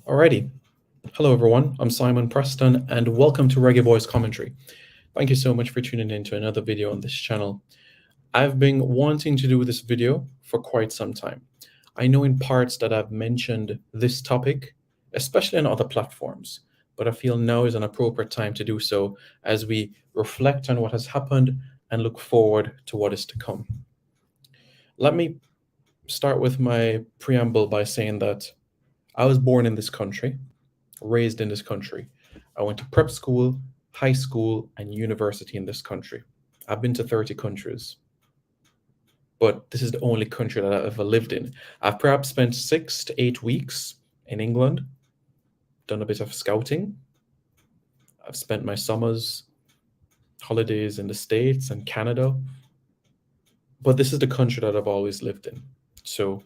Alrighty. Hello, everyone. I'm Simon Preston, and welcome to Reggae Voice Commentary. Thank you so much for tuning in to another video on this channel. I've been wanting to do this video for quite some time. I know in parts that I've mentioned this topic, especially on other platforms, but I feel now is an appropriate time to do so as we reflect on what has happened and look forward to what is to come. Let me start with my preamble by saying that I was born in this country, raised in this country. I went to prep school, high school, and university in this country. I've been to 30 countries, but this is the only country that I've ever lived in. I've perhaps spent 6 to 8 weeks in England, done a bit of scouting. I've spent my summers, holidays in the States and Canada, but this is the country that I've always lived in. So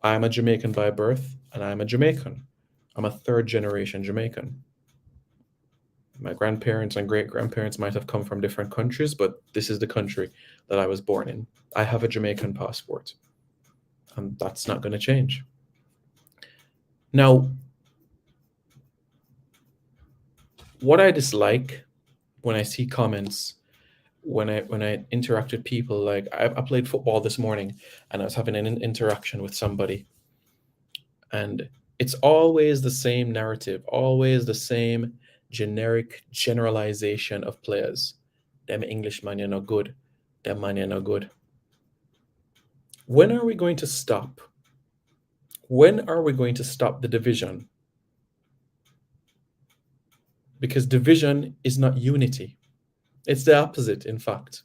I'm a Jamaican by birth, and I'm a Jamaican. I'm a third generation Jamaican. My grandparents and great-grandparents might have come from different countries, but this is the country that I was born in. I have a Jamaican passport, and that's not going to change. Now, what I dislike when I see comments, when I interact with people, like I played football this morning, and I was having an interaction with somebody, and it's always the same narrative, always the same generic generalization of players. Them English man, you're no good. Them man, you're no good. When are we going to stop? When are we going to stop the division? Because division is not unity. It's the opposite, in fact.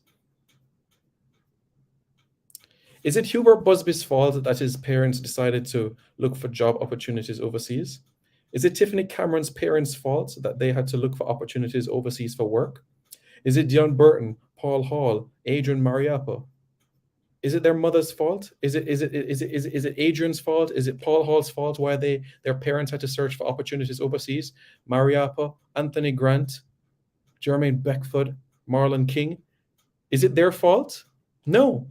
Is it Hubert Busby's fault that his parents decided to look for job opportunities overseas? Is it Tiffany Cameron's parents' fault that they had to look for opportunities overseas for work? Is it Dion Burton, Paul Hall, Adrian Mariappa? Is it their mother's fault? Is it Adrian's fault? Is it Paul Hall's fault why their parents had to search for opportunities overseas? Mariappa, Anthony Grant, Jermaine Beckford, Marlon King. Is it their fault? No.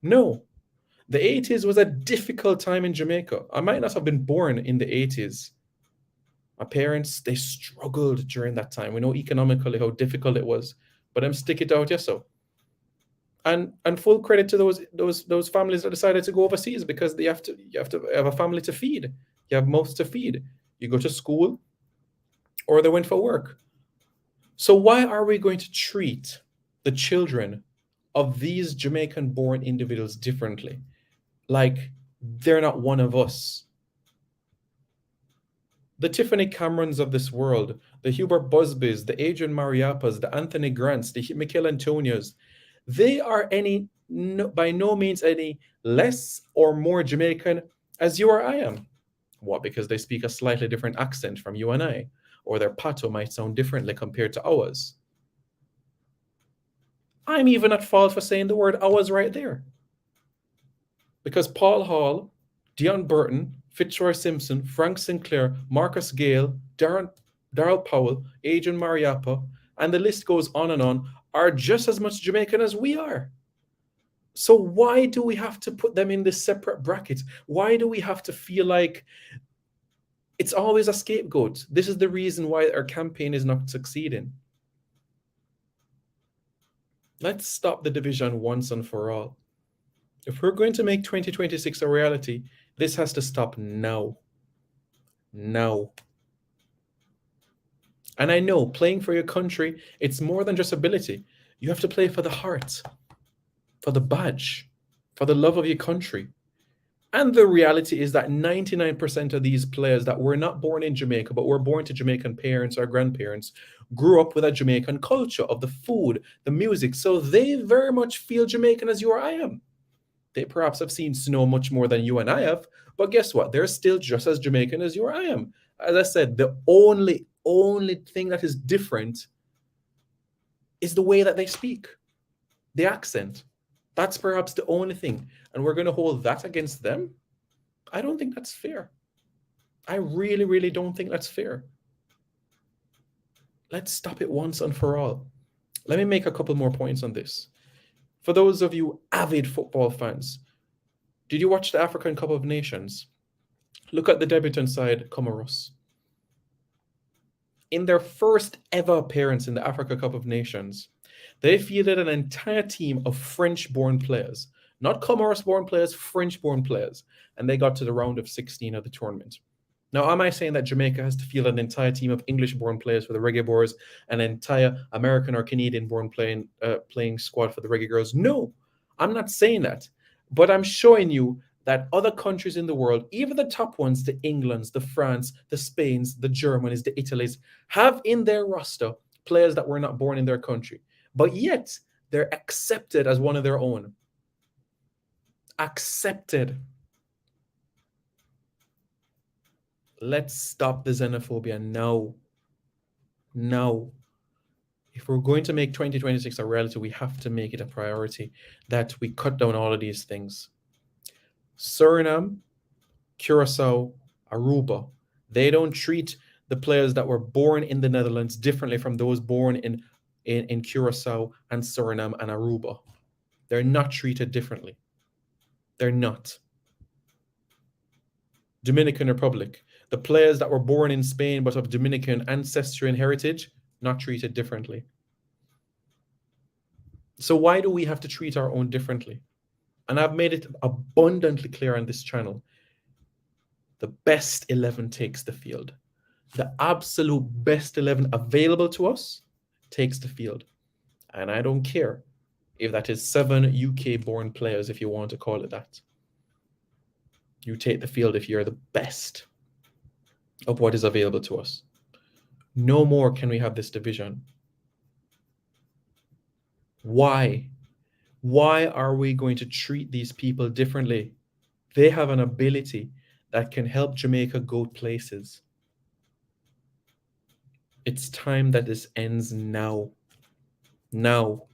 The 80s was a difficult time in Jamaica. I might not have been born in the 80s. My parents, they struggled during that time. We know economically how difficult it was, but them stick it out, yes, so. And full credit to those families that decided to go overseas, because you have to have a family to feed. You have mouths to feed. You go to school, or they went for work. So why are we going to treat the children of these Jamaican-born individuals differently? Like they're not one of us. The Tiffany Camerons of this world, the Hubert Busbys, the Adrian Mariappas, the Anthony Grants, the Michael Antonios, they are by no means any less or more Jamaican as you or I am. What? Because they speak a slightly different accent from you and I, or their pato might sound differently compared to ours. I'm even at fault for saying the word ours right there. Because Paul Hall, Dion Burton, Fitzroy Simpson, Frank Sinclair, Marcus Gale, Darrell Powell, Adrian Mariappa, and the list goes on, are just as much Jamaican as we are. So why do we have to put them in this separate bracket? Why do we have to feel like it's always a scapegoat? This is the reason why our campaign is not succeeding. Let's stop the division once and for all. If we're going to make 2026 a reality, this has to stop now. Now. And I know playing for your country, it's more than just ability. You have to play for the heart, for the badge, for the love of your country. And the reality is that 99% of these players that were not born in Jamaica, but were born to Jamaican parents or grandparents, grew up with a Jamaican culture of the food, the music. So they very much feel Jamaican as you or I am. They perhaps have seen snow much more than you and I have, but guess what? They're still just as Jamaican as you or I am. As I said, the only thing that is different is the way that they speak, the accent. That's perhaps the only thing. And we're going to hold that against them? I don't think that's fair. I really, really don't think that's fair. Let's stop it once and for all. Let me make a couple more points on this. For those of you avid football fans, did you watch the African Cup of Nations? Look at the debutant side, Comoros. In their first ever appearance in the Africa Cup of Nations, they fielded an entire team of French-born players, not Comoros-born players, French-born players, and they got to the round of 16 of the tournament. Now, am I saying that Jamaica has to field an entire team of English-born players for the Reggae Boys, an entire American or Canadian-born playing squad for the Reggae Girls? No, I'm not saying that, but I'm showing you that other countries in the world, even the top ones, the Englands, the France, the Spains, the Germanys, the Italies, have in their roster players that were not born in their country, but yet they're accepted as one of their own. Accepted. Let's stop the xenophobia now. Now. If we're going to make 2026 a reality, we have to make it a priority that we cut down all of these things. Suriname, Curacao, Aruba, they don't treat the players that were born in the Netherlands differently from those born in Curacao and Suriname and Aruba. They're not treated differently. They're not. Dominican Republic, the players that were born in Spain but of Dominican ancestry and heritage, not treated differently. So why do we have to treat our own differently? And I've made it abundantly clear on this channel. The best 11 takes the field. The absolute best 11 available to us takes the field. And I don't care if that is 7 UK-born players, if you want to call it that. You take the field if you're the best of what is available to us. No more can we have this division. Why? Why are we going to treat these people differently? They have an ability that can help Jamaica go places. It's time that this ends now. Now.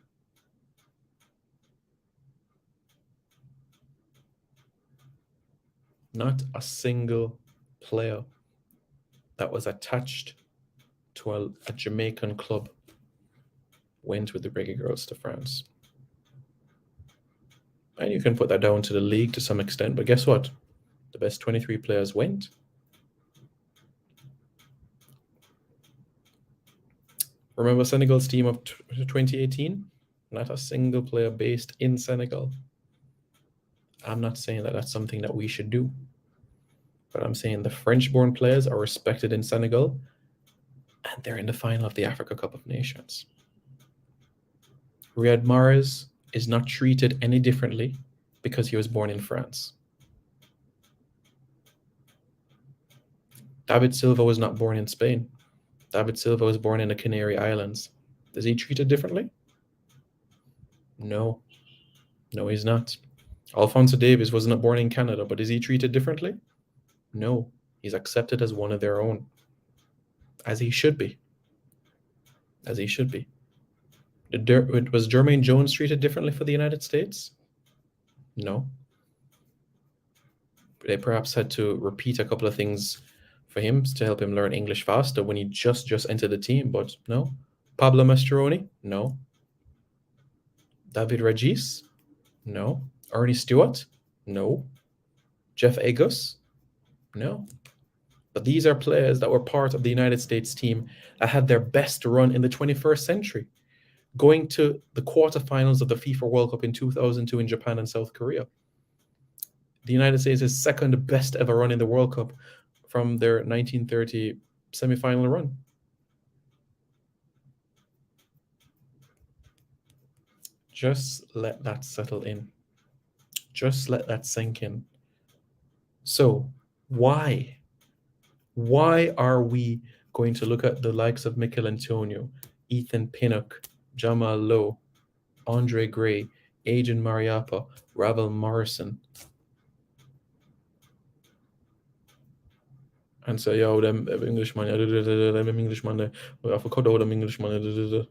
Not a single player that was attached to a Jamaican club went with the Reggae Girls to France. And you can put that down to the league to some extent, but guess what? The best 23 players went. Remember Senegal's team of 2018? Not a single player based in Senegal. I'm not saying that that's something that we should do, but I'm saying the French-born players are respected in Senegal, and they're in the final of the Africa Cup of Nations. Riyad Mahrez is not treated any differently because he was born in France. David Silva was not born in Spain. David Silva was born in the Canary Islands. Is he treated differently? No. No, he's not. Alphonso Davies was not born in Canada, but is he treated differently? No. He's accepted as one of their own. As he should be. As he should be. Was Jermaine Jones treated differently for the United States? No. They perhaps had to repeat a couple of things for him to help him learn English faster when he just entered the team, but no. Pablo Mastroeni? No. David Regis? No. Ernie Stewart? No. Jeff Agus? No. But these are players that were part of the United States team that had their best run in the 21st century, going to the quarterfinals of the FIFA World Cup in 2002 in Japan and South Korea. The United States' second best ever run in the World Cup from their 1930 semifinal run. Just let that settle in. Just let that sink in. So why are we going to look at the likes of Mikel Antonio, Ethan Pinnock, Jamal Lowe, Andre Gray, Adrian Mariappa, Ravel Morrison, and say, yo, them Englishman, them Englishman, I forgot all them Englishman.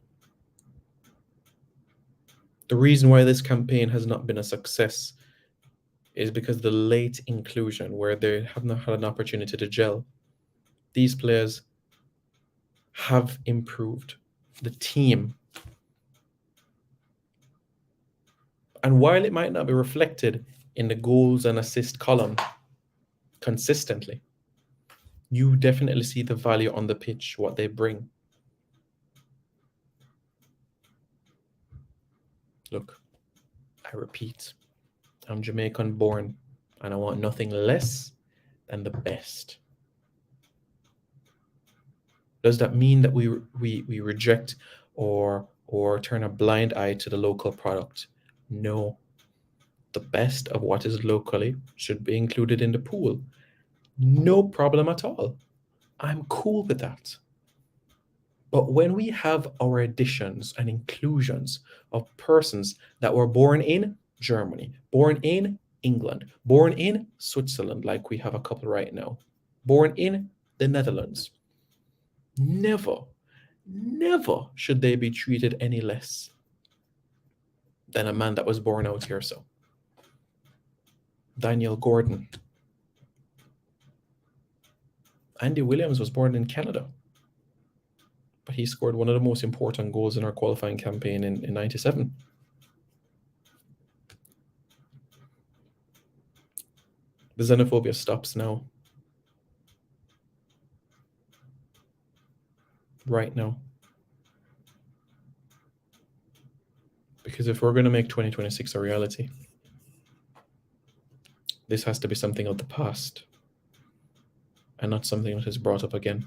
The reason why this campaign has not been a success is because the late inclusion, where they have not had an opportunity to gel. These players have improved the team. And while it might not be reflected in the goals and assist column, consistently. You definitely see the value on the pitch, what they bring. Look, I repeat, I'm Jamaican born and I want nothing less than the best. Does that mean that we reject or turn a blind eye to the local product? No. The best of what is locally should be included in the pool. No problem at all. I'm cool with that. But when we have our additions and inclusions of persons that were born in Germany, born in England, born in Switzerland, like we have a couple right now, born in the Netherlands, never, never should they be treated any less than a man that was born out here. So, Daniel Gordon. Andy Williams was born in Canada, but he scored one of the most important goals in our qualifying campaign in 97. The xenophobia stops now. Right now. Because if we're going to make 2026 a reality, this has to be something of the past and not something that is brought up again.